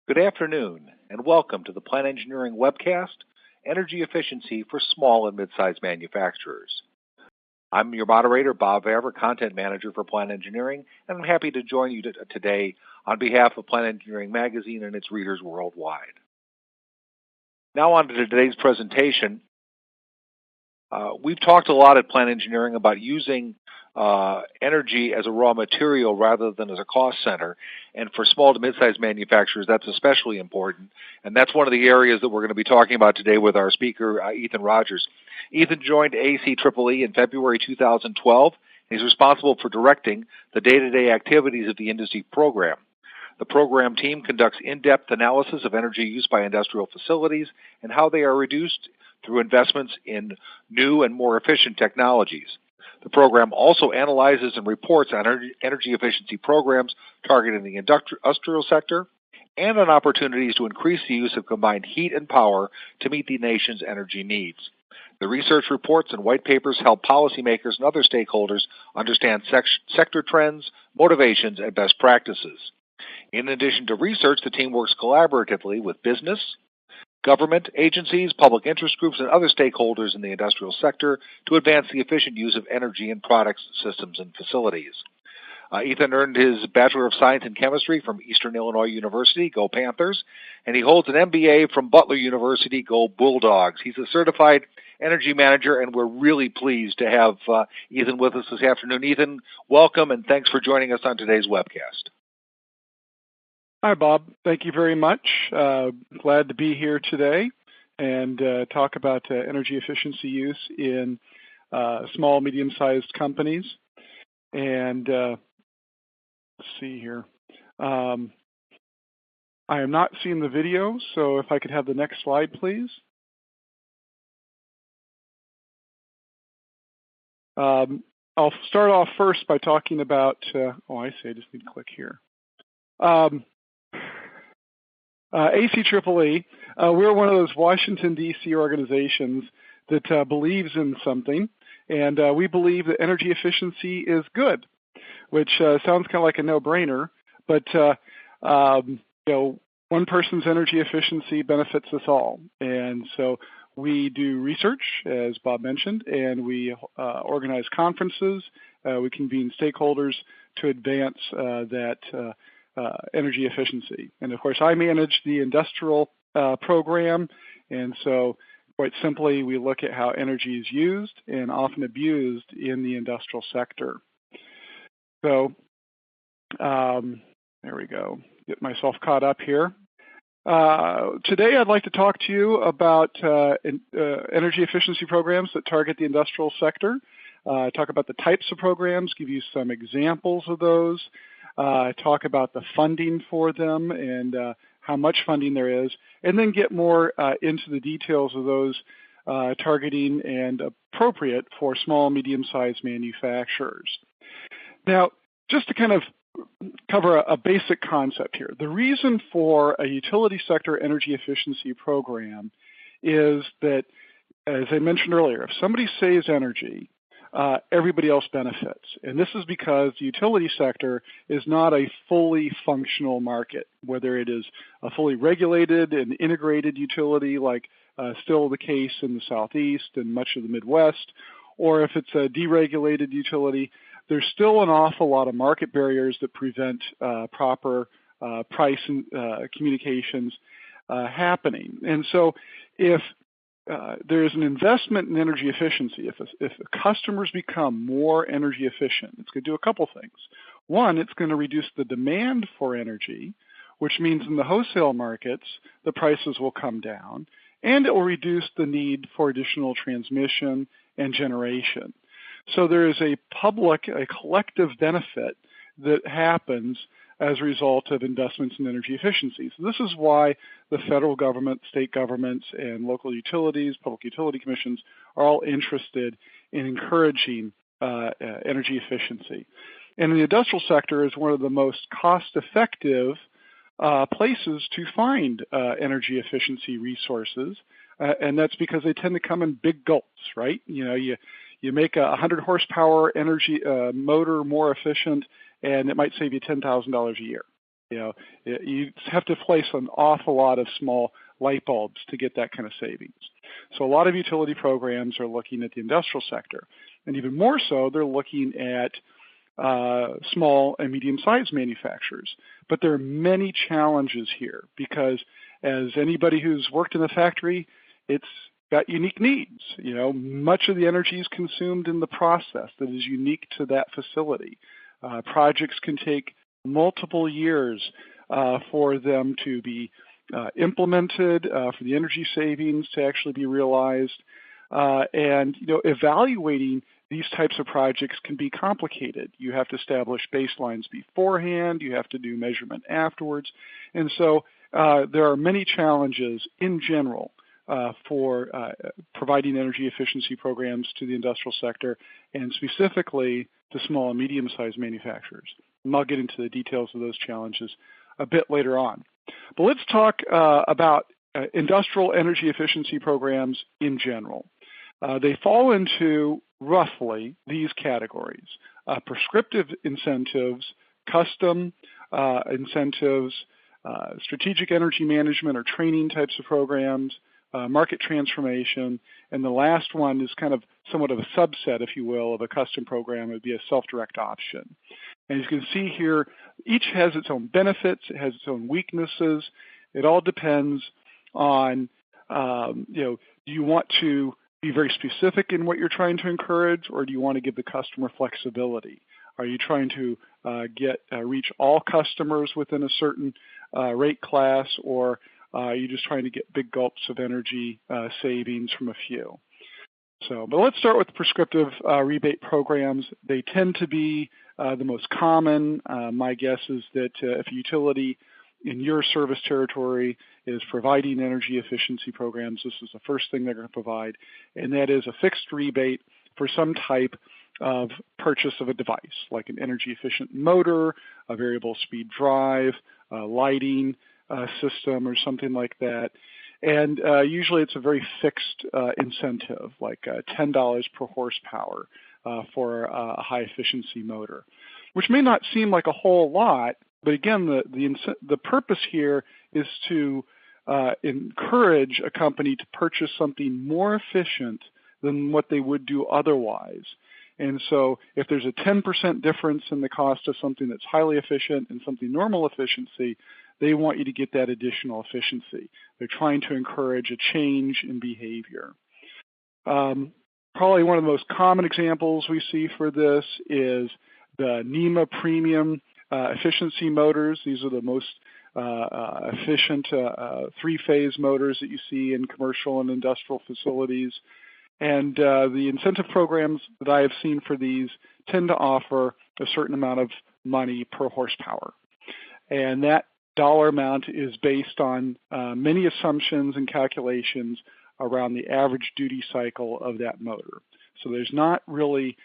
Good afternoon, and welcome to the Plant Engineering webcast, Energy Efficiency for Small and Mid-Sized Manufacturers. I'm your moderator, Bob Vaver, Content Manager for Plant Engineering, and I'm happy to join you today on behalf of Plant Engineering Magazine and its readers worldwide. Now on to today's presentation. We've talked a lot at Plant Engineering about using energy as a raw material rather than as a cost center. And for small to mid-sized manufacturers, that's especially important. And that's one of the areas that we're going to be talking about today with our speaker, Ethan Rogers. Ethan joined ACEEE in February 2012. He's responsible for directing the day-to-day activities of the industry program. The program team conducts in-depth analysis of energy use by industrial facilities and how they are reduced through investments in new and more efficient technologies. The program also analyzes and reports on energy efficiency programs targeting the industrial sector and on opportunities to increase the use of combined heat and power to meet the nation's energy needs. The research reports and white papers help policymakers and other stakeholders understand sector trends, motivations, and best practices. In addition to research, the team works collaboratively with business, government agencies, public interest groups, and other stakeholders in the industrial sector to advance the efficient use of energy in products, systems, and facilities. Ethan earned his Bachelor of Science in Chemistry from Eastern Illinois University, go Panthers, and he holds an MBA from Butler University, go Bulldogs. He's a certified energy manager, and we're really pleased to have Ethan with us this afternoon. Ethan, welcome, and thanks for joining us on today's webcast. Hi, Bob. Thank you very much. Glad to be here today and talk about energy efficiency use in small, medium-sized companies. And let's see here. I am not seeing the video, so if I could have the next slide, please. I'll start off first by talking about, I just need to click here. ACEEE, we're one of those Washington, D.C. organizations that believes in something, and we believe that energy efficiency is good, which sounds kind of like a no-brainer, but one person's energy efficiency benefits us all. And so we do research, as Bob mentioned, and we organize conferences. We convene stakeholders to advance that energy efficiency. And of course, I manage the industrial program, and so quite simply, we look at how energy is used and often abused in the industrial sector. So there we go. Get myself caught up here. Today, I'd like to talk to you about energy efficiency programs that target the industrial sector, talk about the types of programs, give you some examples of those, talk about the funding for them and how much funding there is, and then get more into the details of those targeting and appropriate for small and medium-sized manufacturers. Now, just to kind of cover a basic concept here, the reason for a utility sector energy efficiency program is that, as I mentioned earlier, if somebody saves energy, everybody else benefits. And this is because the utility sector is not a fully functional market, whether it is a fully regulated and integrated utility like still the case in the Southeast and much of the Midwest, or if it's a deregulated utility. There's still an awful lot of market barriers that prevent proper price and communications happening. And so if there's an investment in energy efficiency, if customers become more energy efficient, it's going to do a couple things. One, it's going to reduce the demand for energy, which means in the wholesale markets, the prices will come down, and it will reduce the need for additional transmission and generation. So there is a collective benefit that happens as a result of investments in energy efficiency. So this is why the federal government, state governments, and local utilities, public utility commissions are all interested in encouraging energy efficiency. And the industrial sector is one of the most cost-effective places to find energy efficiency resources, and that's because they tend to come in big gulps, right? You make a 100 horsepower energy motor more efficient, and it might save you $10,000 a year. You have to place an awful lot of small light bulbs to get that kind of savings. So a lot of utility programs are looking at the industrial sector, and even more so, they're looking at small and medium-sized manufacturers. But there are many challenges here because, as anybody who's worked in a factory, it's got unique needs. Much of the energy is consumed in the process that is unique to that facility. Projects can take multiple years for them to be implemented, for the energy savings to actually be realized. And evaluating these types of projects can be complicated. You have to establish baselines beforehand. You have to do measurement afterwards. And so there are many challenges in general for providing energy efficiency programs to the industrial sector and specifically to small and medium-sized manufacturers. And I'll get into the details of those challenges a bit later on. But let's talk about industrial energy efficiency programs in general. They fall into roughly these categories: prescriptive incentives, custom incentives, strategic energy management or training types of programs, market transformation, and the last one is kind of somewhat of a subset, if you will, of a custom program. It would be a self-direct option. And as you can see here, each has its own benefits, it has its own weaknesses. It all depends on, do you want to be very specific in what you're trying to encourage, or do you want to give the customer flexibility? Are you trying to reach all customers within a certain rate class, or are you just trying to get big gulps of energy savings from a few? But let's start with prescriptive rebate programs. They tend to be the most common. My guess is that if a utility in your service territory is providing energy efficiency programs, this is the first thing they're going to provide, and that is a fixed rebate for some type of purchase of a device, like an energy efficient motor, a variable speed drive, a lighting system, or something like that. And usually it's a very fixed incentive, like $10 per horsepower for a high efficiency motor, which may not seem like a whole lot, but again, the purpose here is to encourage a company to purchase something more efficient than what they would do otherwise. And so if there's a 10% difference in the cost of something that's highly efficient and something normal efficiency, they want you to get that additional efficiency. They're trying to encourage a change in behavior. Probably one of the most common examples we see for this is the NEMA premium efficiency motors. These are the most efficient three-phase motors that you see in commercial and industrial facilities. And the incentive programs that I have seen for these tend to offer a certain amount of money per horsepower. And that dollar amount is based on many assumptions and calculations around the average duty cycle of that motor. So there's not really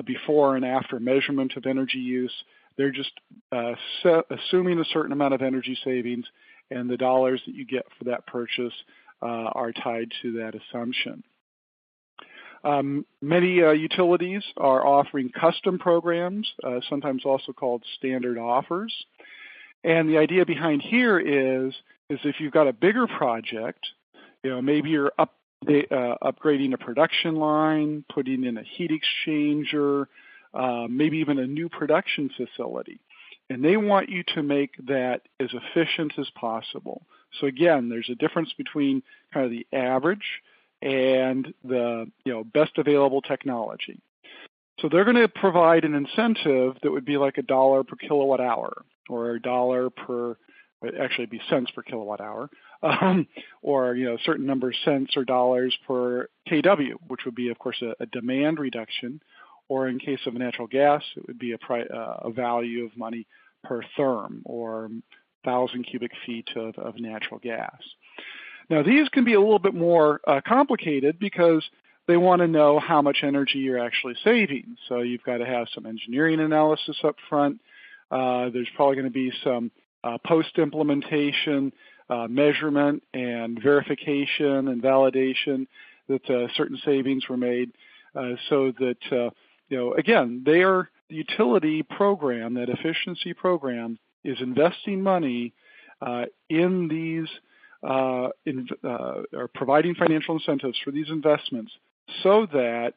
before and after measurement of energy use. They're just assuming a certain amount of energy savings, and the dollars that you get for that purchase are tied to that assumption. Many utilities are offering custom programs, sometimes also called standard offers. And the idea behind here is if you've got a bigger project, maybe you're upgrading a production line, putting in a heat exchanger, maybe even a new production facility, and they want you to make that as efficient as possible. So again, there's a difference between kind of the average and the best available technology. So they're going to provide an incentive that would be like $1 per kilowatt hour, or $1 per, actually it'd be cents per kilowatt hour, or a certain number of cents or dollars per kW, which would be, of course, a demand reduction, or in case of natural gas, it would be a value of money per therm, or 1,000 cubic feet of natural gas. Now, these can be a little bit more complicated because they want to know how much energy you're actually saving. So you've got to have some engineering analysis up front. There's probably going to be some post-implementation measurement and verification and validation that certain savings were made, so that, again, their utility program, that efficiency program, is investing money in these or providing financial incentives for these investments so that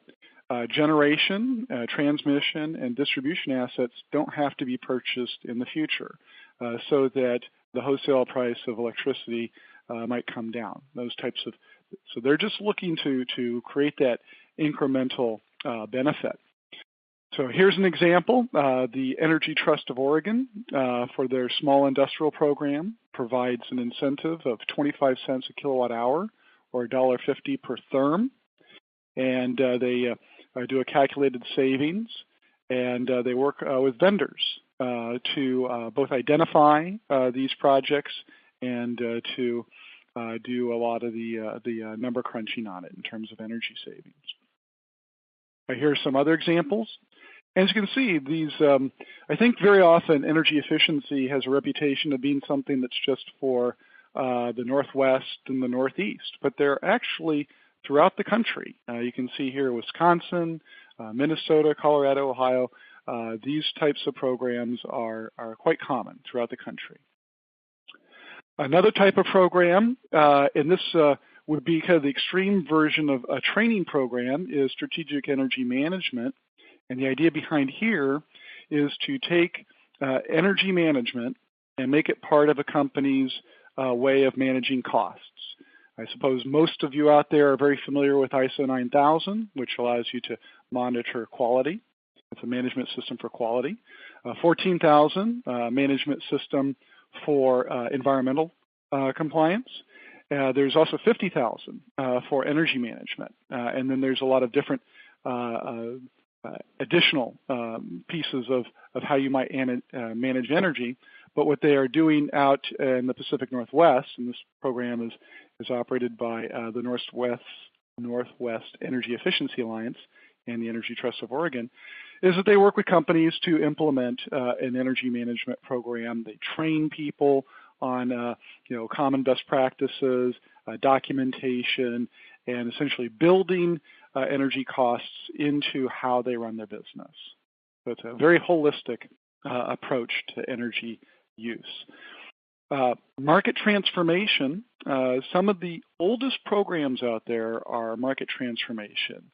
generation, transmission, and distribution assets don't have to be purchased in the future, so that the wholesale price of electricity might come down. Those types of, so they're just looking to create that incremental benefit. So here's an example. The Energy Trust of Oregon, for their small industrial program, provides an incentive of 25 cents a kilowatt hour or $1.50 per therm. And they do a calculated savings, and they work with vendors to both identify these projects and to do a lot of the number crunching on it in terms of energy savings. Here are some other examples. As you can see, these, I think very often energy efficiency has a reputation of being something that's just for the Northwest and the Northeast, but they're actually throughout the country. You can see here Wisconsin, Minnesota, Colorado, Ohio. These types of programs are quite common throughout the country. Another type of program, and this would be kind of the extreme version of a training program, is strategic energy management. And the idea behind here is to take energy management and make it part of a company's way of managing costs. I suppose most of you out there are very familiar with ISO 9000, which allows you to monitor quality. It's a management system for quality. 14,000, management system for environmental compliance. There's also 50,000 for energy management. And then there's a lot of different additional pieces of how you might manage energy. But what they are doing out in the Pacific Northwest, and this program is operated by the Northwest Energy Efficiency Alliance and the Energy Trust of Oregon, is that they work with companies to implement an energy management program. They train people on common best practices, documentation, and essentially building energy costs into how they run their business. So it's a very holistic approach to energy use. Market transformation, some of the oldest programs out there are market transformation.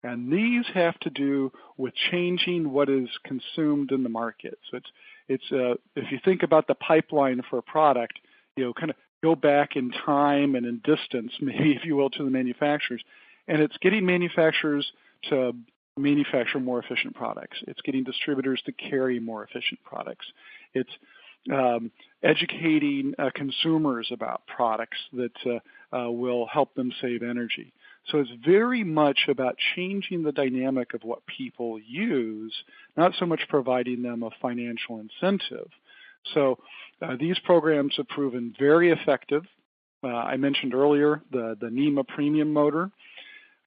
And these have to do with changing what is consumed in the market. So it's if you think about the pipeline for a product, kind of go back in time and in distance, maybe if you will, to the manufacturers. And it's getting manufacturers to manufacture more efficient products. It's getting distributors to carry more efficient products. It's educating consumers about products that will help them save energy. So it's very much about changing the dynamic of what people use, not so much providing them a financial incentive. So these programs have proven very effective. I mentioned earlier the NEMA premium motor.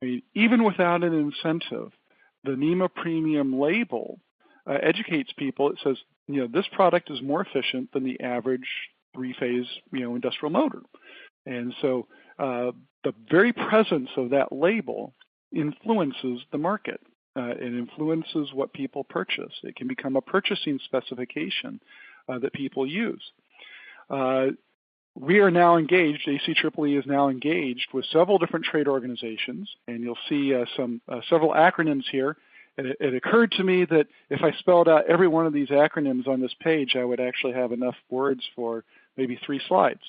I mean, even without an incentive, the NEMA premium label educates people. It says, this product is more efficient than the average three-phase, industrial motor. And so the very presence of that label influences the market. It influences what people purchase. It can become a purchasing specification that people use. We are now engaged, ACEEE is now engaged with several different trade organizations, and you'll see several acronyms here. And it occurred to me that if I spelled out every one of these acronyms on this page, I would actually have enough words for maybe 3 slides.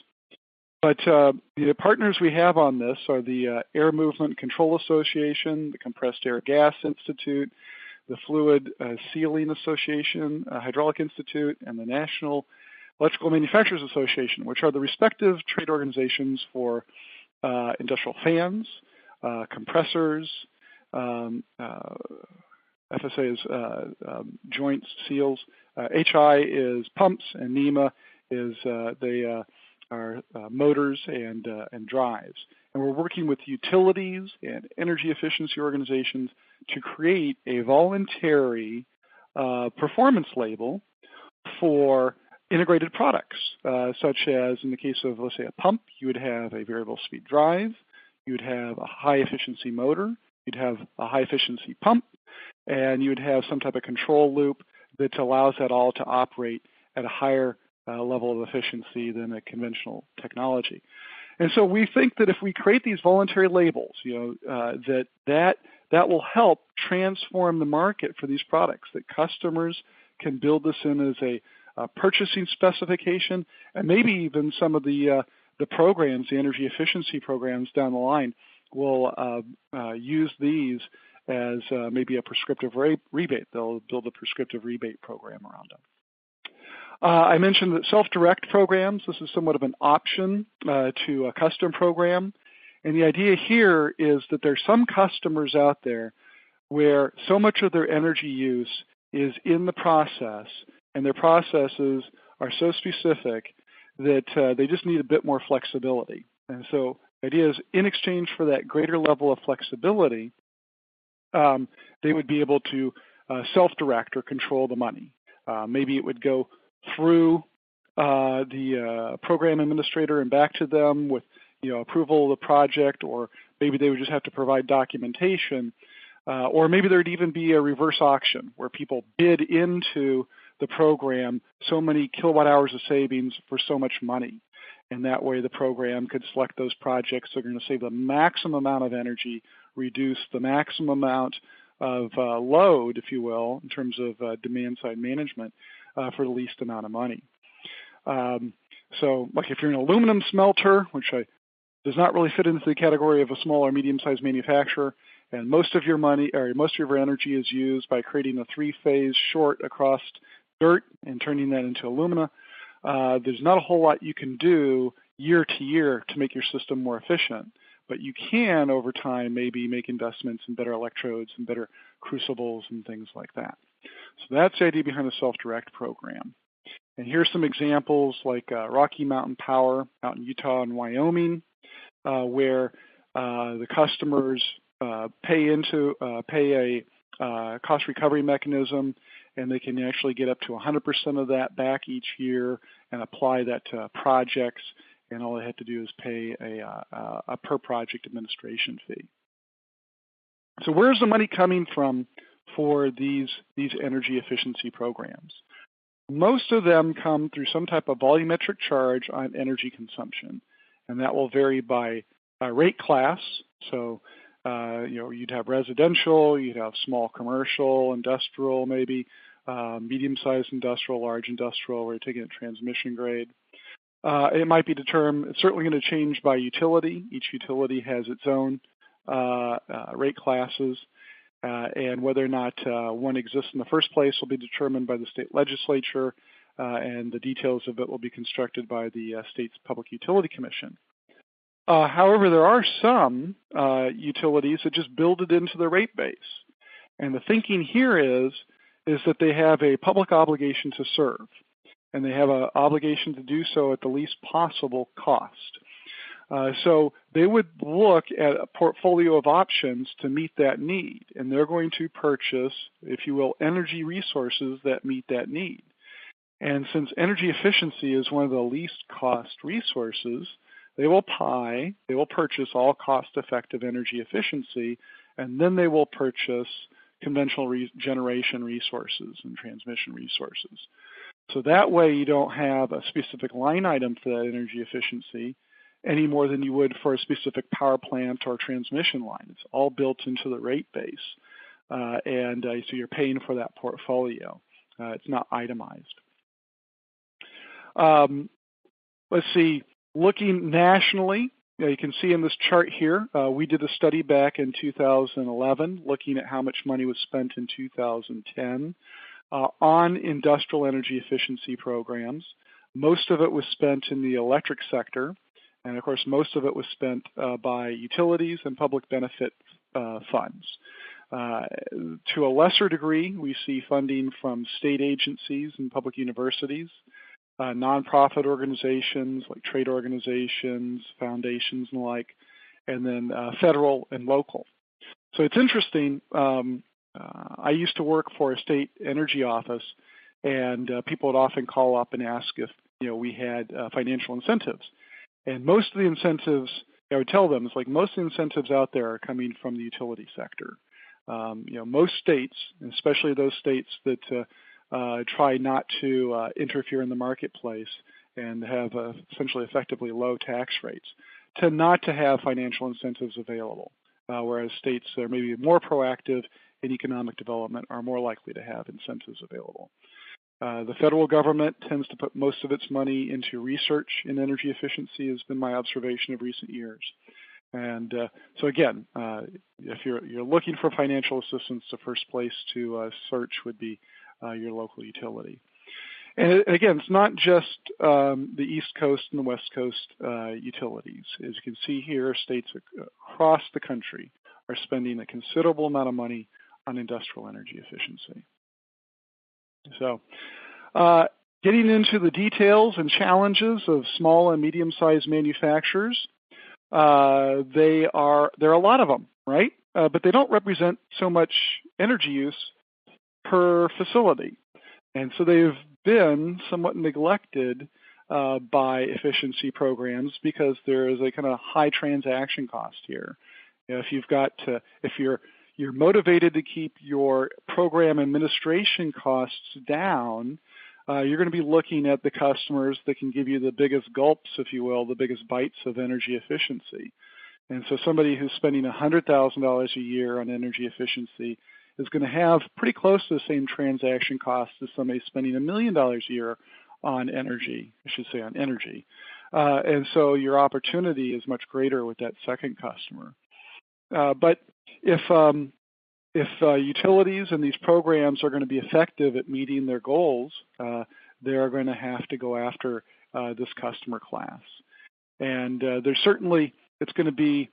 But the partners we have on this are the Air Movement Control Association, the Compressed Air Gas Institute, the Fluid Sealing Association, Hydraulic Institute, and the National Electrical Manufacturers Association, which are the respective trade organizations for industrial fans, compressors, FSA is joints, seals, HI is pumps, and NEMA is are motors and drives. And we're working with utilities and energy efficiency organizations to create a voluntary performance label for integrated products, such as in the case of, let's say, a pump, you would have a variable speed drive, you would have a high efficiency motor, you'd have a high efficiency pump, and you would have some type of control loop that allows that all to operate at a higher level of efficiency than a conventional technology. And so we think that if we create these voluntary labels, that will help transform the market for these products, that customers can build this in as a purchasing specification, and maybe even some of the programs, the energy efficiency programs down the line, will use these as maybe a prescriptive rebate. They'll build a prescriptive rebate program around them. I mentioned that self-direct programs, this is somewhat of an option to a custom program. And the idea here is that there's some customers out there where so much of their energy use is in the process, and their processes are so specific that they just need a bit more flexibility. And so the idea is, in exchange for that greater level of flexibility, they would be able to self-direct or control the money. Maybe it would go through the program administrator and back to them with approval of the project, or maybe they would just have to provide documentation, or maybe there'd even be a reverse auction where people bid into the program so many kilowatt hours of savings for so much money. And that way the program could select those projects that are going to save the maximum amount of energy, reduce the maximum amount of load, if you will, in terms of demand-side management for the least amount of money. So like if you're an aluminum smelter, which does not really fit into the category of a small or medium-sized manufacturer, and most of your money or most of your energy is used by creating a three-phase short across dirt and turning that into alumina, there's not a whole lot you can do year to year to make your system more efficient, but you can over time maybe make investments in better electrodes and better crucibles and things like that. So that's the idea behind the self-direct program. And here's some examples like Rocky Mountain Power out in Utah and Wyoming, where the customers pay a cost recovery mechanism, and they can actually get up to 100% of that back each year and apply that to projects, and all they have to do is pay a per project administration fee. So where's the money coming from for these energy efficiency programs? Most of them come through some type of volumetric charge on energy consumption, and that will vary by rate class. So you'd have residential, you'd have small commercial, industrial maybe, medium-sized industrial, large industrial, where you're taking it transmission grade. It might be determined, it's certainly going to change by utility. Each utility has its own rate classes, and whether or not one exists in the first place will be determined by the state legislature, and the details of it will be constructed by the state's Public Utility Commission. However, there are some utilities that just build it into the rate base. And the thinking here is that they have a public obligation to serve, and they have an obligation to do so at the least possible cost. So they would look at a portfolio of options to meet that need, and they're going to purchase, if you will, energy resources that meet that need. And since energy efficiency is one of the least cost resources, they will purchase all cost-effective energy efficiency, and then they will purchase conventional generation resources and transmission resources. So that way you don't have a specific line item for that energy efficiency any more than you would for a specific power plant or transmission line. It's all built into the rate base, and so you're paying for that portfolio. It's not itemized. Let's see. Looking nationally, you can see in this chart here, we did a study back in 2011 looking at how much money was spent in 2010 on industrial energy efficiency programs. Most of it was spent in the electric sector, and of course most of it was spent by utilities and public benefit funds. To a lesser degree, we see funding from state agencies and public universities, nonprofit organizations like trade organizations, foundations, and the like, and then federal and local. So it's interesting. I used to work for a state energy office, and people would often call up and ask if we had financial incentives. And most of the incentives, I would tell them, it's like most of the incentives out there are coming from the utility sector. Most states, especially those states that try not to interfere in the marketplace and have essentially effectively low tax rates, tend not to have financial incentives available, whereas states that are maybe more proactive in economic development are more likely to have incentives available. The federal government tends to put most of its money into research in energy efficiency, has been my observation of recent years. And so again, if you're looking for financial assistance, the first place to search would be your local utility. And again, it's not just the East Coast and the West Coast utilities. As you can see here, states across the country are spending a considerable amount of money on industrial energy efficiency. So getting into the details and challenges of small and medium-sized manufacturers, there are a lot of them, right? But they don't represent so much energy use per facility. And so they've been somewhat neglected by efficiency programs because there is a kind of high transaction cost here. You know, if you've got to, if you're motivated to keep your program administration costs down, you're going to be looking at the customers that can give you the biggest gulps, if you will, the biggest bites of energy efficiency. And so somebody who's spending $100,000 a year on energy efficiency is going to have pretty close to the same transaction costs as somebody spending $1 million a year on energy, I should say on energy. And so your opportunity is much greater with that second customer. But if utilities and these programs are going to be effective at meeting their goals, they're going to have to go after this customer class. And there's certainly, it's going to be,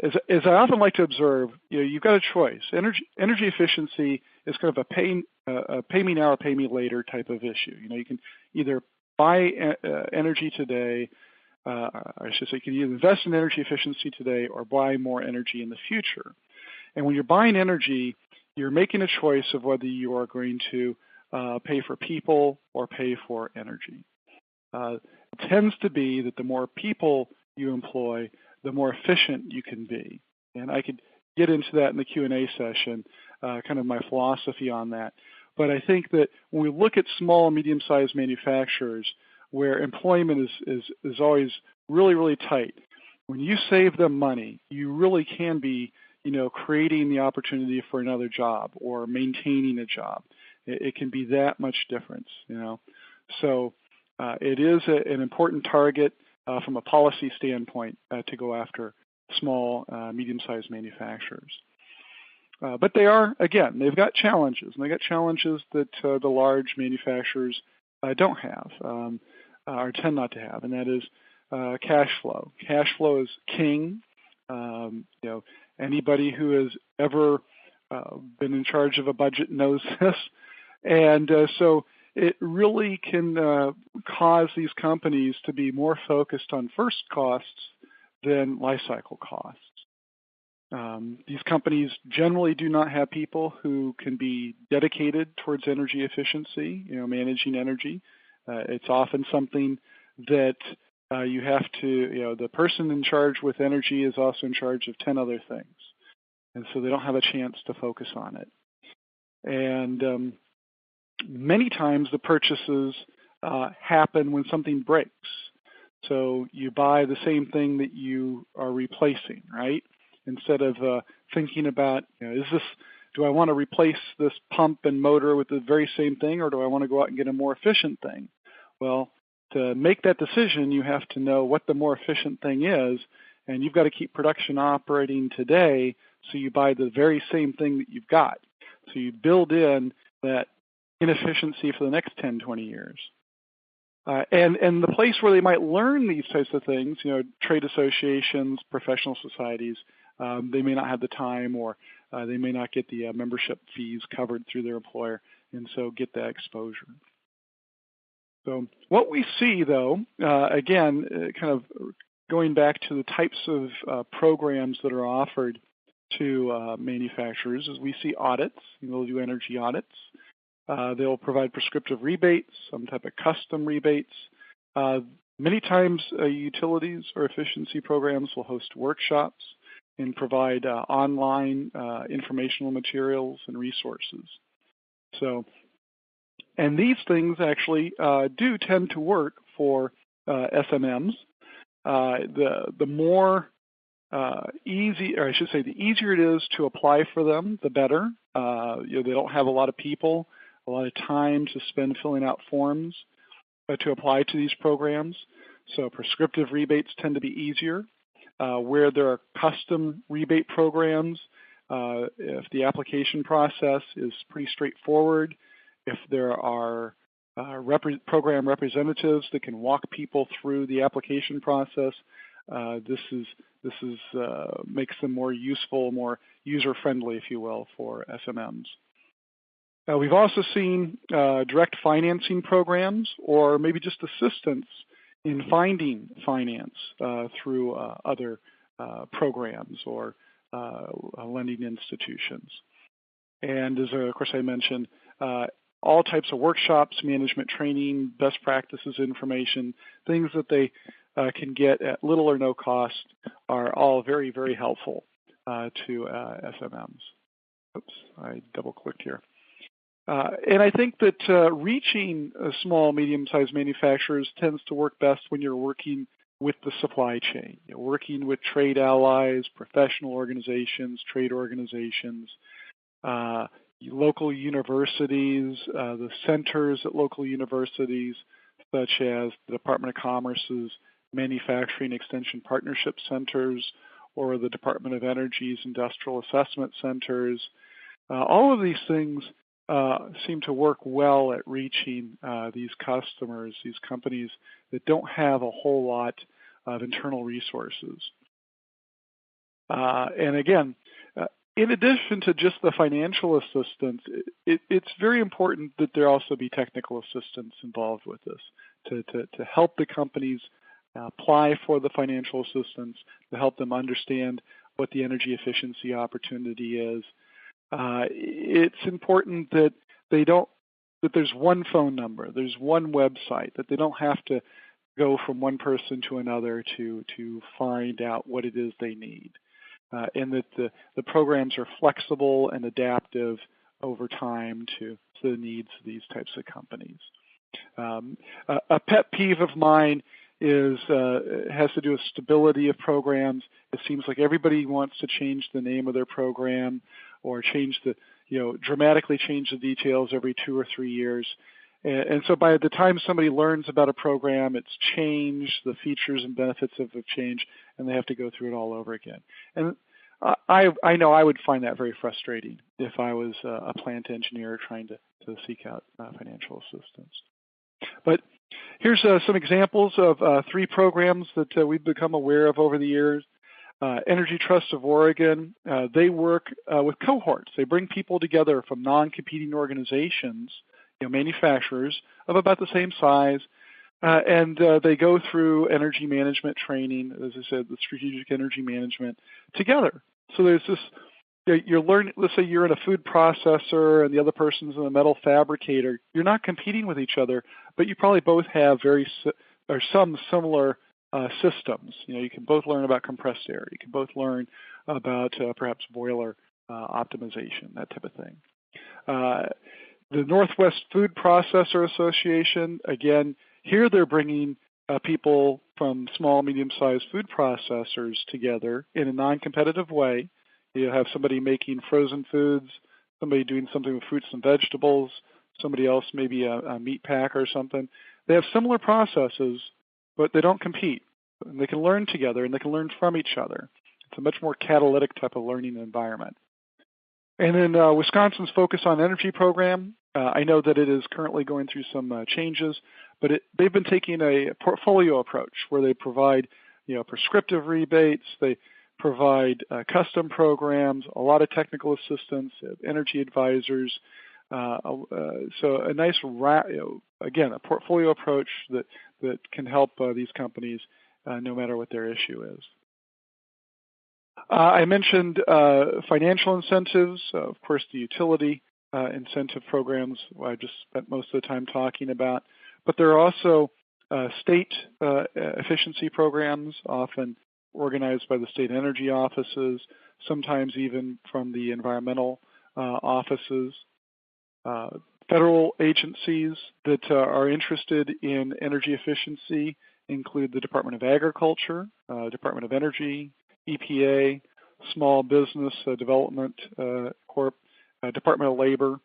as I often like to observe, you know, you've got a choice. Energy efficiency is kind of a pay me now or pay me later type of issue. You know, you can either buy energy today, I should say, you can either invest in energy efficiency today or buy more energy in the future. And when you're buying energy, you're making a choice of whether you are going to pay for people or pay for energy. It tends to be that the more people you employ, the more efficient you can be. And I could get into that in the Q&A session, kind of my philosophy on that. But I think that when we look at small and medium-sized manufacturers where employment is always really, really tight, when you save them money, you really can be, you know, creating the opportunity for another job or maintaining a job. It can be that much difference, you know. So it is an important target from a policy standpoint to go after small, medium-sized manufacturers. But they are, again, they've got challenges, and they've got challenges that the large manufacturers don't have or tend not to have, and that is cash flow. Cash flow is king. You know, anybody who has ever been in charge of a budget knows this. And so it really can cause these companies to be more focused on first costs than life cycle costs. These companies generally do not have people who can be dedicated towards energy efficiency, you know, managing energy. It's often something that you have to, you know, the person in charge with energy is also in charge of 10 other things. And so they don't have a chance to focus on it. And many times the purchases happen when something breaks. So you buy the same thing that you are replacing, right? Instead of thinking about, you know, do I want to replace this pump and motor with the very same thing, or do I want to go out and get a more efficient thing? Well, to make that decision, you have to know what the more efficient thing is, and you've got to keep production operating today, so you buy the very same thing that you've got. So you build in that inefficiency for the next 10, 20 years. And the place where they might learn these types of things, you know, trade associations, professional societies, they may not have the time, or they may not get the membership fees covered through their employer, and so get that exposure. So what we see, though, again, kind of going back to the types of programs that are offered to manufacturers, is we see audits. They'll do energy audits. They'll provide prescriptive rebates, some type of custom rebates. Many times utilities or efficiency programs will host workshops and provide online informational materials and resources. So And these things actually do tend to work for SMMs. The more easy, or I should say, the easier it is to apply for them, the better. They don't have a lot of people, a lot of time to spend filling out forms to apply to these programs. So prescriptive rebates tend to be easier. Where there are custom rebate programs, if the application process is pretty straightforward, if there are program representatives that can walk people through the application process, this makes them more useful, more user-friendly, if you will, for SMMs. We've also seen direct financing programs, or maybe just assistance in finding finance through other programs or lending institutions. And as of course I mentioned, all types of workshops, management training, best practices information, things that they can get at little or no cost are all very, very helpful to SMMs. Oops, I double-clicked here. And I think that reaching small, medium-sized manufacturers tends to work best when you're working with the supply chain, working with trade allies, professional organizations, trade organizations, local universities, the centers at local universities, such as the Department of Commerce's Manufacturing Extension Partnership Centers or the Department of Energy's Industrial Assessment Centers. All of these things seem to work well at reaching these customers, these companies that don't have a whole lot of internal resources. And again, in addition to just the financial assistance, it's very important that there also be technical assistance involved with this to help the companies apply for the financial assistance, to help them understand what the energy efficiency opportunity is. It's important that that there's one phone number, there's one website, that they don't have to go from one person to another to find out what it is they need. And that the programs are flexible and adaptive over time to the needs of these types of companies. A pet peeve of mine has to do with stability of programs. It seems like everybody wants to change the name of their program or dramatically change the details every 2 or 3 years. And so by the time somebody learns about a program, it's changed, the features and benefits have changed, and they have to go through it all over again. And I know I would find that very frustrating if I was a plant engineer trying to seek out financial assistance. But here's some examples of 3 programs that we've become aware of over the years. Energy Trust of Oregon, they work with cohorts. They bring people together from non-competing organizations, manufacturers of about the same size, and they go through energy management training, as I said, the strategic energy management together. So there's this, you're learning, let's say you're in a food processor and the other person's in a metal fabricator. You're not competing with each other, but you probably both have some similar systems. You can both learn about compressed air. You can both learn about perhaps boiler optimization, that type of thing. The Northwest Food Processor Association, again, here they're bringing people from small, medium-sized food processors together in a non-competitive way. You have somebody making frozen foods, somebody doing something with fruits and vegetables, somebody else maybe a meat packer or something. They have similar processes, but they don't compete. And they can learn together and they can learn from each other. It's a much more catalytic type of learning environment. And then Wisconsin's Focus on Energy program, I know that it is currently going through some changes, but they've been taking a portfolio approach where they provide prescriptive rebates, they provide custom programs, a lot of technical assistance, energy advisors. So a nice, again, a portfolio approach that can help these companies no matter what their issue is. I mentioned financial incentives, of course, the utility incentive programs I just spent most of the time talking about, but there are also state efficiency programs, often organized by the state energy offices, sometimes even from the environmental offices. Federal agencies that are interested in energy efficiency include the Department of Agriculture, Department of Energy, EPA, Small Business Development Corp, Department of Labor.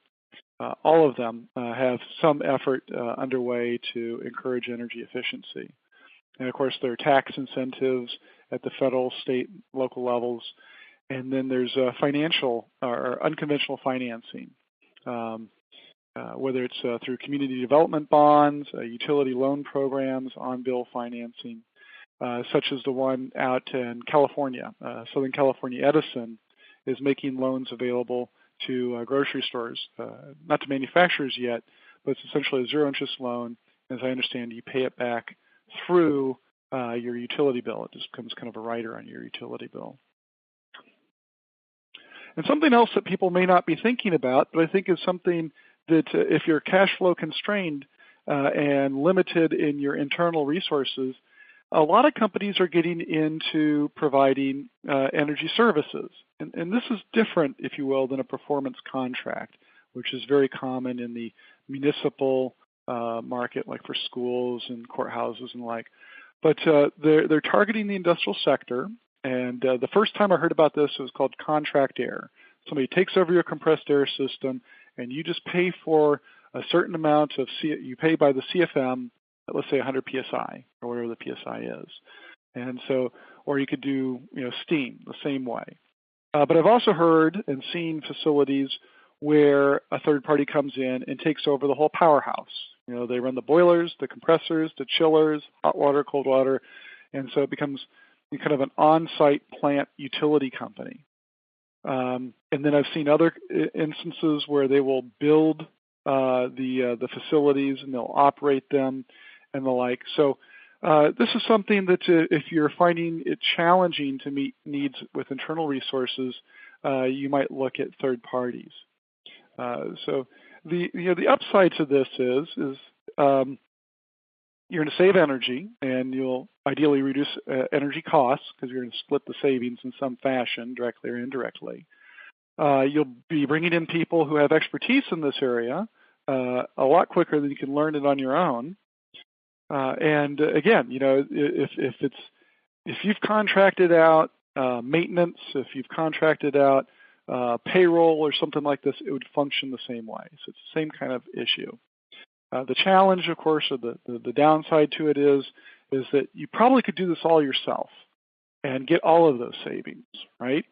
All of them have some effort underway to encourage energy efficiency. And of course, there are tax incentives at the federal, state, local levels. And then there's financial or unconventional financing, whether it's through community development bonds, utility loan programs, on-bill financing, such as the one out in California. Southern California Edison is making loans available to grocery stores, not to manufacturers yet, but it's essentially a zero-interest loan. As I understand, you pay it back through your utility bill. It just becomes kind of a rider on your utility bill. And something else that people may not be thinking about, but I think is something that if you're cash flow constrained and limited in your internal resources, a lot of companies are getting into providing energy services. And this is different, if you will, than a performance contract, which is very common in the municipal market, like for schools and courthouses and the like. But they're targeting the industrial sector. And the first time I heard about this, it was called contract air. Somebody takes over your compressed air system, and you just pay for a certain amount of, you pay by the CFM, let's say 100 PSI, or whatever the PSI is. And so, or you could do, steam the same way. But I've also heard and seen facilities where a third party comes in and takes over the whole powerhouse. They run the boilers, the compressors, the chillers, hot water, cold water, and so it becomes kind of an on-site plant utility company. And then I've seen other instances where they will build the facilities and they'll operate them and the like. So this is something that if you're finding it challenging to meet needs with internal resources, you might look at third parties. So the upside to this is you're going to save energy, and you'll ideally reduce energy costs because you're going to split the savings in some fashion, directly or indirectly. You'll be bringing in people who have expertise in this area a lot quicker than you can learn it on your own. And again, if you've contracted out maintenance, if you've contracted out payroll or something like this, it would function the same way. So it's the same kind of issue. The challenge, of course, or the downside to it is that you probably could do this all yourself and get all of those savings, right?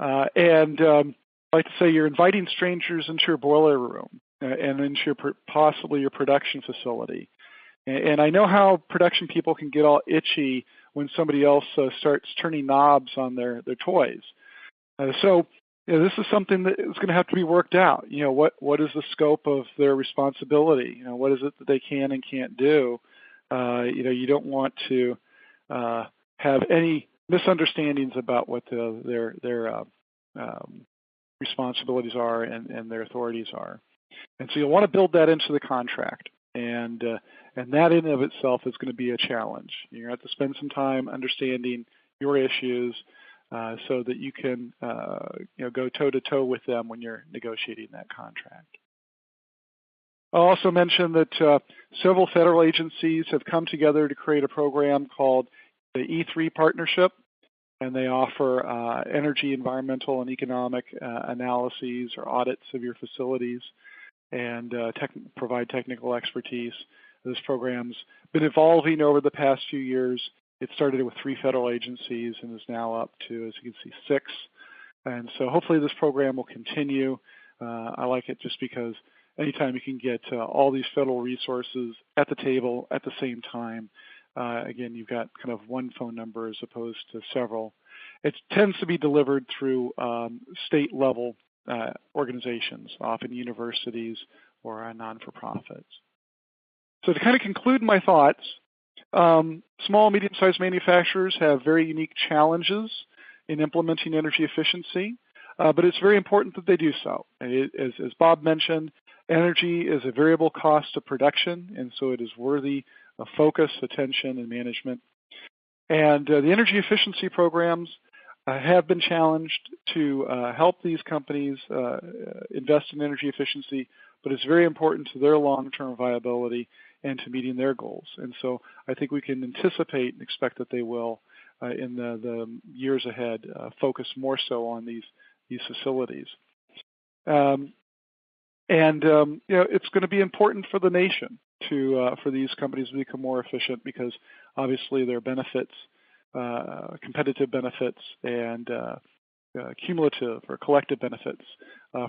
And I like to say you're inviting strangers into your boiler room and into possibly your production facility. And I know how production people can get all itchy when somebody else starts turning knobs on their toys. So this is something that is going to have to be worked out. What is the scope of their responsibility? What is it that they can and can't do? You don't want to have any misunderstandings about what their responsibilities are and their authorities are. And so you'll want to build that into the contract. And that in and of itself is going to be a challenge. You're going to have to spend some time understanding your issues so that you can go toe-to-toe with them when you're negotiating that contract. I'll also mention that several federal agencies have come together to create a program called the E3 Partnership, and they offer energy, environmental, and economic analyses or audits of your facilities and provide technical expertise. This program's been evolving over the past few years. It started with 3 federal agencies and is now up to, as you can see, 6. And so hopefully this program will continue. I like it just because anytime you can get all these federal resources at the table at the same time, again, you've got kind of one phone number as opposed to several. It tends to be delivered through state-level organizations, often universities or non-for-profits. So to kind of conclude my thoughts, small, medium-sized manufacturers have very unique challenges in implementing energy efficiency, but it's very important that they do so. As Bob mentioned, energy is a variable cost of production, and so it is worthy of focus, attention, and management. And the energy efficiency programs have been challenged to help these companies invest in energy efficiency, but it's very important to their long-term viability and to meeting their goals. And so I think we can anticipate and expect that they will, in the years ahead, focus more so on these facilities. It's going to be important for the nation for these companies to become more efficient, because obviously there are benefits, competitive benefits, and cumulative or collective benefits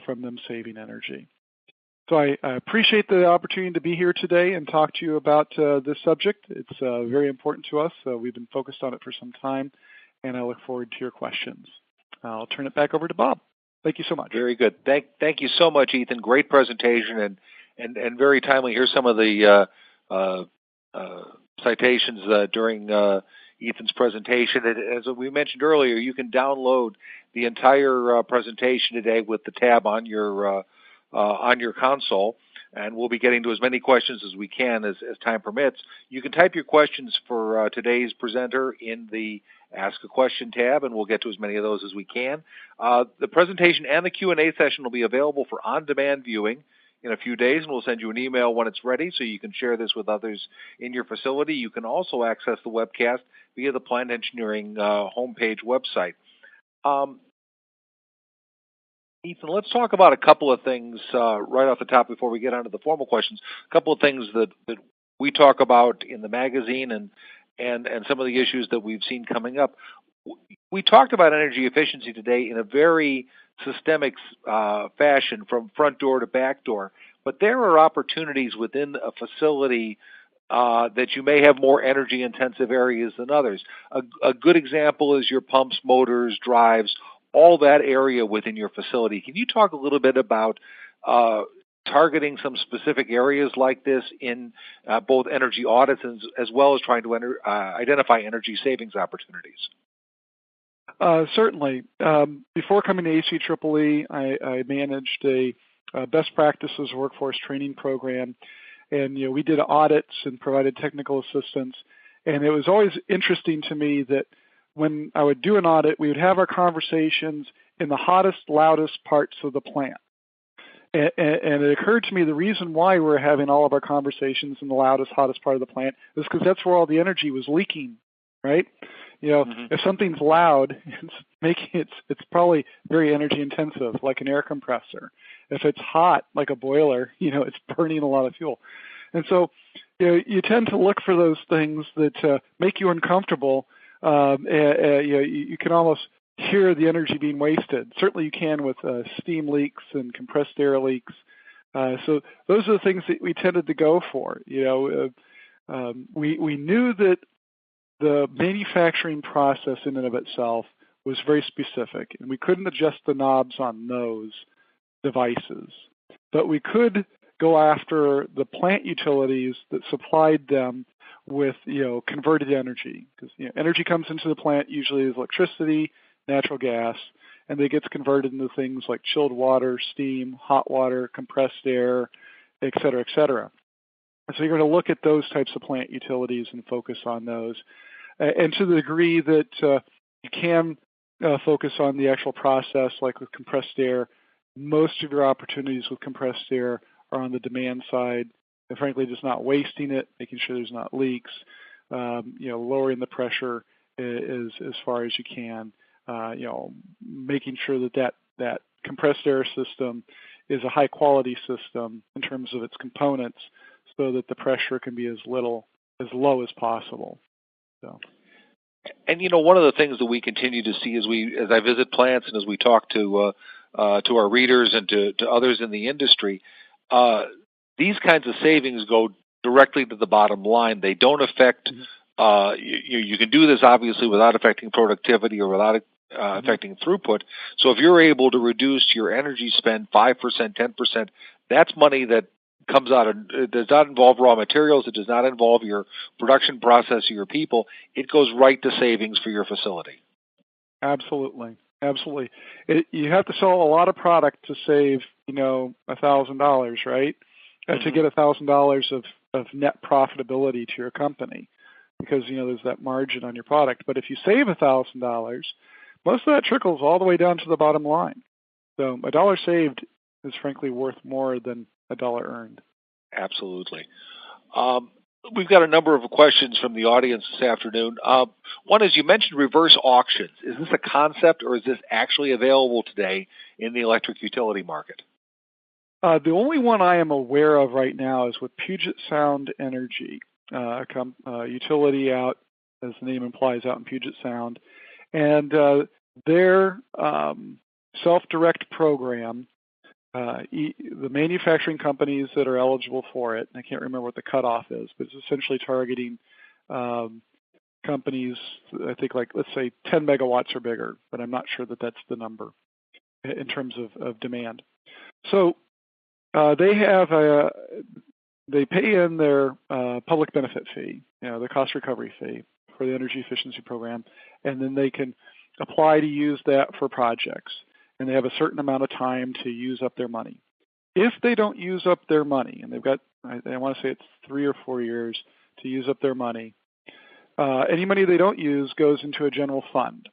from them saving energy. So I appreciate the opportunity to be here today and talk to you about this subject. It's very important to us. We've been focused on it for some time, and I look forward to your questions. I'll turn it back over to Bob. Thank you so much. Very good. Thank you so much, Ethan. Great presentation and very timely. Here's some of the citations during Ethan's presentation. As we mentioned earlier, you can download the entire presentation today with the tab on your console, and we'll be getting to as many questions as we can as time permits. You can type your questions for today's presenter in the Ask a Question tab, and we'll get to as many of those as we can. The presentation and the Q&A session will be available for on-demand viewing in a few days, and we'll send you an email when it's ready so you can share this with others in your facility. You can also access the webcast via the Plant Engineering homepage website. Ethan, let's talk about a couple of things right off the top before we get on to the formal questions. A couple of things that we talk about in the magazine and some of the issues that we've seen coming up. We talked about energy efficiency today in a very systemic fashion, from front door to back door. But there are opportunities within a facility that you may have more energy-intensive areas than others. A good example is your pumps, motors, drives, all that area within your facility. Can you talk a little bit about targeting some specific areas like this in both energy audits as well as trying to identify energy savings opportunities? Certainly. Before coming to ACEEE, I managed a best practices workforce training program, and we did audits and provided technical assistance. And it was always interesting to me that when I would do an audit, we would have our conversations in the hottest, loudest parts of the plant. And it occurred to me the reason why we're having all of our conversations in the loudest, hottest part of the plant is because that's where all the energy was leaking, right? If something's loud, it's probably very energy intensive, like an air compressor. If it's hot, like a boiler, it's burning a lot of fuel. And so, you tend to look for those things that make you uncomfortable. You can almost hear the energy being wasted. Certainly you can with steam leaks and compressed air leaks. So those are the things that we tended to go for. We knew that the manufacturing process in and of itself was very specific, and we couldn't adjust the knobs on those devices. But we could go after the plant utilities that supplied them with converted energy, because energy comes into the plant usually as electricity, natural gas, and it gets converted into things like chilled water, steam, hot water, compressed air, et cetera, et cetera. So you're going to look at those types of plant utilities and focus on those. And to the degree that you can focus on the actual process, like with compressed air, most of your opportunities with compressed air are on the demand side. And frankly, just not wasting it, making sure there's not leaks, lowering the pressure as far as you can, making sure that compressed air system is a high quality system in terms of its components, so that the pressure can be as low as possible. So. And one of the things that we continue to see as I visit plants and as we talk to our readers and to others in the industry, these kinds of savings go directly to the bottom line. They don't affect. You can do this obviously without affecting productivity or without affecting throughput. So if you're able to reduce your energy spend 5%, 10%, that's money that comes out of, it does not involve raw materials, it does not involve your production process or your people, it goes right to savings for your facility. Absolutely. You have to sell a lot of product to save, $1,000, right? To get $1,000 of net profitability to your company, because, there's that margin on your product. But if you save $1,000, most of that trickles all the way down to the bottom line. So $1 saved is frankly worth more than a dollar earned. Absolutely. We've got a number of questions from the audience this afternoon. One is, you mentioned reverse auctions. Is this a concept, or is this actually available today in the electric utility market? The only one I am aware of right now is with Puget Sound Energy, utility out, as the name implies, out in Puget Sound. And their self-direct program, the manufacturing companies that are eligible for it, and I can't remember what the cutoff is, but it's essentially targeting companies, I think, like, let's say 10 megawatts or bigger, but I'm not sure that that's the number in terms of demand. So they pay in their public benefit fee, the cost recovery fee for the energy efficiency program, and then they can apply to use that for projects. And they have a certain amount of time to use up their money. If they don't use up their money, and they've got, I want to say it's 3 or 4 years to use up their money, any money they don't use goes into a general fund.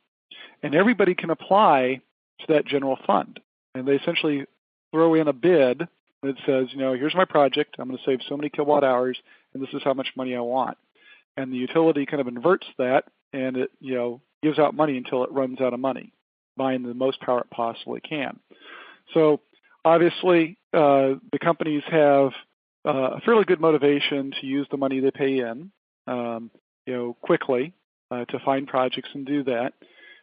And everybody can apply to that general fund. And they essentially throw in a bid that says, here's my project, I'm going to save so many kilowatt hours, and this is how much money I want. And the utility kind of inverts that, and it, gives out money until it runs out of money, buying the most power it possibly can. So obviously, the companies have a fairly good motivation to use the money they pay in, quickly to find projects and do that.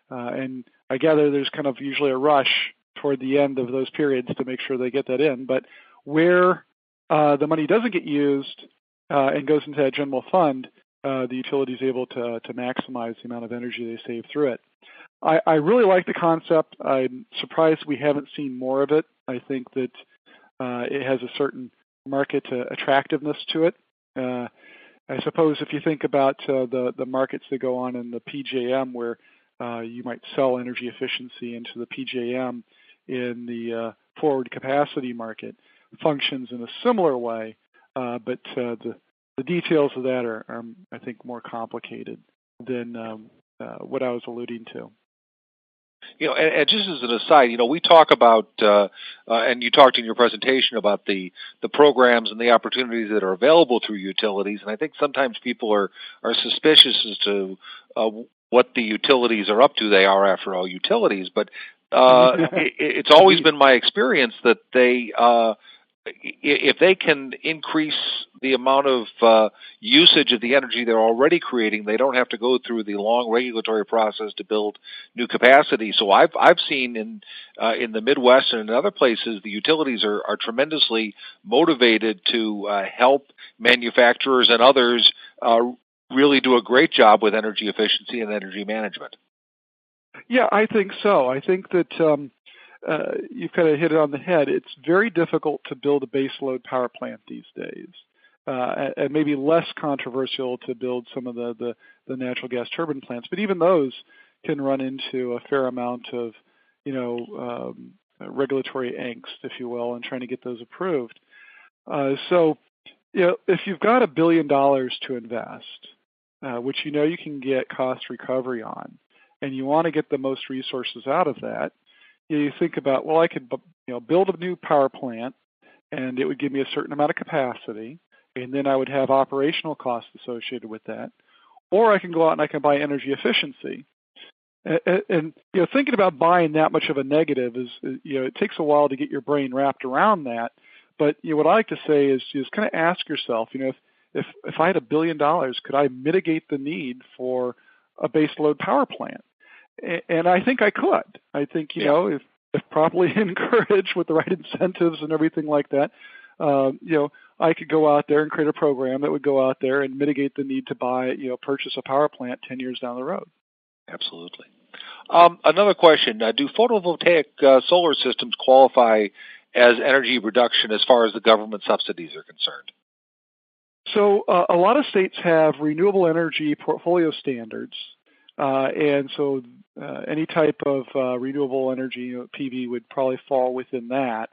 And I gather there's kind of usually a rush toward the end of those periods to make sure they get that in. But where the money doesn't get used and goes into that general fund, the utility is able to maximize the amount of energy they save through it. I really like the concept. I'm surprised we haven't seen more of it. I think that it has a certain market attractiveness to it. I suppose if you think about the markets that go on in the PJM, where you might sell energy efficiency into the PJM in the forward capacity market, functions in a similar way, but the details of that are, I think, more complicated than what I was alluding to. And just as an aside, we talk about, and you talked in your presentation about the programs and the opportunities that are available through utilities, and I think sometimes people are suspicious as to what the utilities are up to. They are, after all, utilities, but it's always been my experience that they, if they can increase the amount of usage of the energy they're already creating, they don't have to go through the long regulatory process to build new capacity. So I've seen in the Midwest and in other places, the utilities are tremendously motivated to help manufacturers and others really do a great job with energy efficiency and energy management. Yeah, I think so. I think that you've kind of hit it on the head. It's very difficult to build a baseload power plant these days, and maybe less controversial to build some of the natural gas turbine plants. But even those can run into a fair amount of, regulatory angst, if you will, and trying to get those approved. So, if you've got $1 billion to invest, which you can get cost recovery on, and you want to get the most resources out of that, you think about, well, I could build a new power plant, and it would give me a certain amount of capacity, and then I would have operational costs associated with that. Or I can go out and I can buy energy efficiency. And thinking about buying that much of a negative is, it takes a while to get your brain wrapped around that. But what I like to say is just kind of ask yourself, if I had $1 billion, could I mitigate the need for a baseload power plant? And I think I could. I think, if properly encouraged with the right incentives and everything like that, I could go out there and create a program that would go out there and mitigate the need to purchase a power plant 10 years down the road. Absolutely. Another question, do photovoltaic solar systems qualify as energy reduction as far as the government subsidies are concerned? So a lot of states have renewable energy portfolio standards, and so any type of renewable energy, PV, would probably fall within that.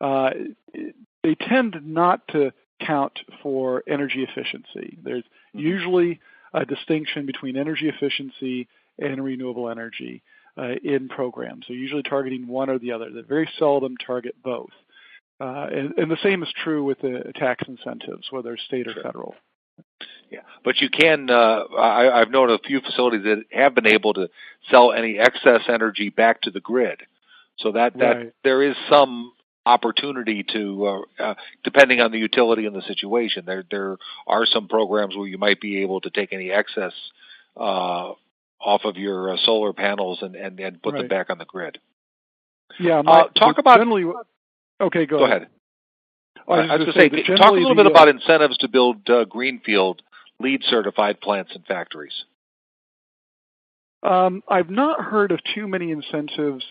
They tend not to count for energy efficiency. There's usually a distinction between energy efficiency and renewable energy in programs. They're usually targeting one or the other. They very seldom target both. And the same is true with the tax incentives, whether state or Sure. federal. Yeah, but you can. I've known a few facilities that have been able to sell any excess energy back to the grid, so that Right. there is some opportunity to, depending on the utility and the situation. There are some programs where you might be able to take any excess off of your solar panels and put them Right. back on the grid. Yeah. Talk about. Generally. Okay, go ahead. I was was going to say, talk a little bit about incentives to build greenfield LEED certified plants and factories. I've not heard of too many incentives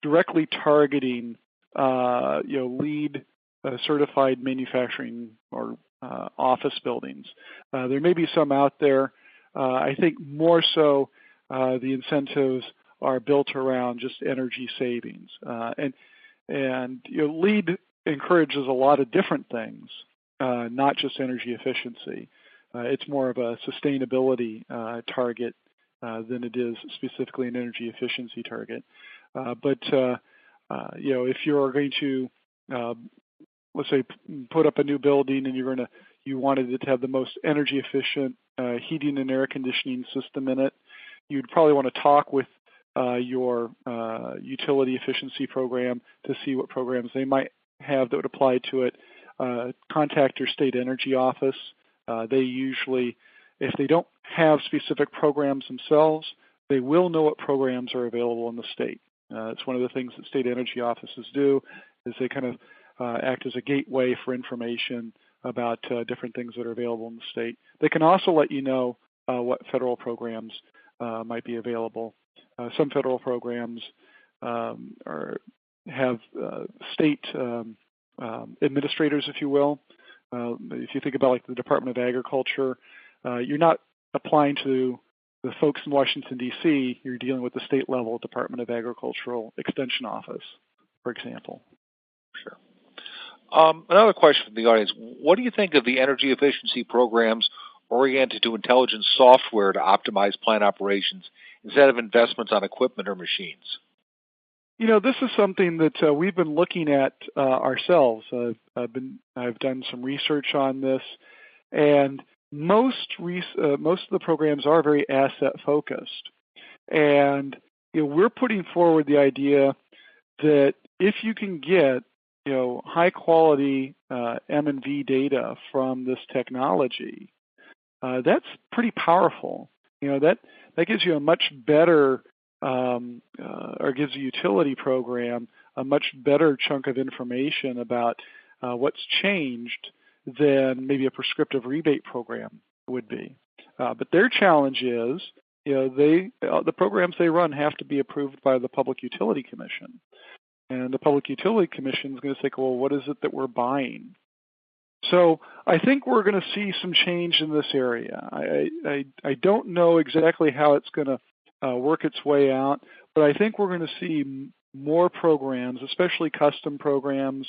directly targeting, LEED certified manufacturing or office buildings. There may be some out there. I think more so the incentives are built around just energy savings, and LEED encourages a lot of different things, not just energy efficiency. It's more of a sustainability target than it is specifically an energy efficiency target. But if you're going to, let's say, put up a new building and you wanted it to have the most energy efficient heating and air conditioning system in it, you'd probably want to talk with your utility efficiency program to see what programs they might have that would apply to it. Contact your state energy office. They usually, if they don't have specific programs themselves, they will know what programs are available in the state. It's one of the things that state energy offices do, is they kind of act as a gateway for information about different things that are available in the state. They can also let you know what federal programs might be available. Some federal programs have state administrators, if you will. If you think about like the Department of Agriculture, you're not applying to the folks in Washington, D.C., you're dealing with the state level Department of Agricultural Extension Office, for example. Sure. Another question from the audience. What do you think of the energy efficiency programs oriented to intelligent software to optimize plant operations instead of investments on equipment or machines? This is something that we've been looking at ourselves. I've done some research on this, and most of the programs are very asset focused, and we're putting forward the idea that if you can get high quality M&V data from this technology, that's pretty powerful. That gives you a much better or gives a utility program a much better chunk of information about what's changed than maybe a prescriptive rebate program would be. But their challenge is, the programs they run have to be approved by the Public Utility Commission. And the Public Utility Commission is going to say, well, what is it that we're buying? So I think we're going to see some change in this area. I don't know exactly how it's going to work its way out, but I think we're going to see more programs, especially custom programs,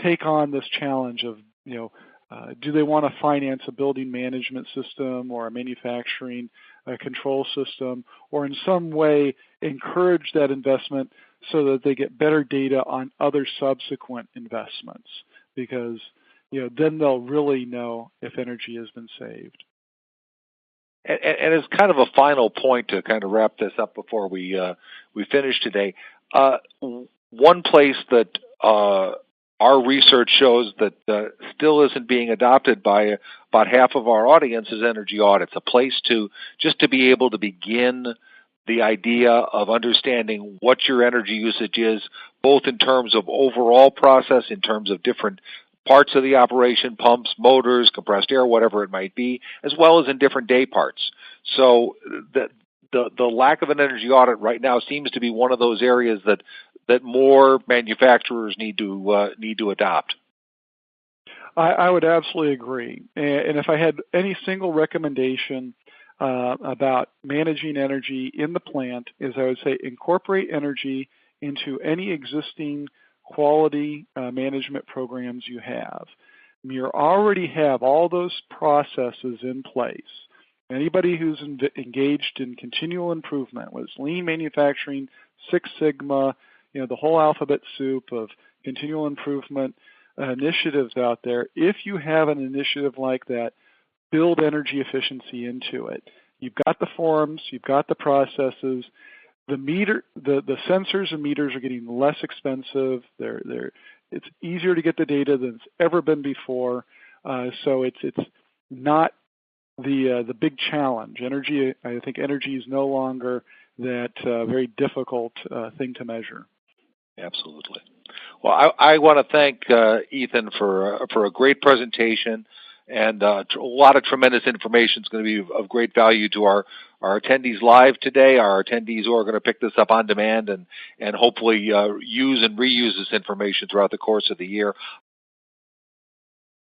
take on this challenge of, do they want to finance a building management system or a manufacturing control system, or in some way encourage that investment so that they get better data on other subsequent investments, because then they'll really know if energy has been saved. And as kind of a final point to kind of wrap this up before we finish today, one place that our research shows that still isn't being adopted by about half of our audience is energy audits, a place to be able to begin the idea of understanding what your energy usage is, both in terms of overall process, in terms of different parts of the operation, pumps, motors, compressed air, whatever it might be, as well as in different day parts. So the lack of an energy audit right now seems to be one of those areas that more manufacturers need to adopt. I would absolutely agree. And if I had any single recommendation about managing energy in the plant, is I would say incorporate energy into any existing quality management programs you have. You already have all those processes in place. Anybody who's engaged in continual improvement, whether it's lean manufacturing, Six Sigma, the whole alphabet soup of continual improvement initiatives out there. If you have an initiative like that, build energy efficiency into it. You've got the forums, you've got the processes. The sensors and meters are getting less expensive. It's easier to get the data than it's ever been before. So it's not the big challenge. I think energy is no longer that very difficult thing to measure. Absolutely. Well, I want to thank Ethan for a great presentation, and a lot of tremendous information is going to be of great value to our attendees live today, our attendees who are going to pick this up on demand and hopefully use and reuse this information throughout the course of the year.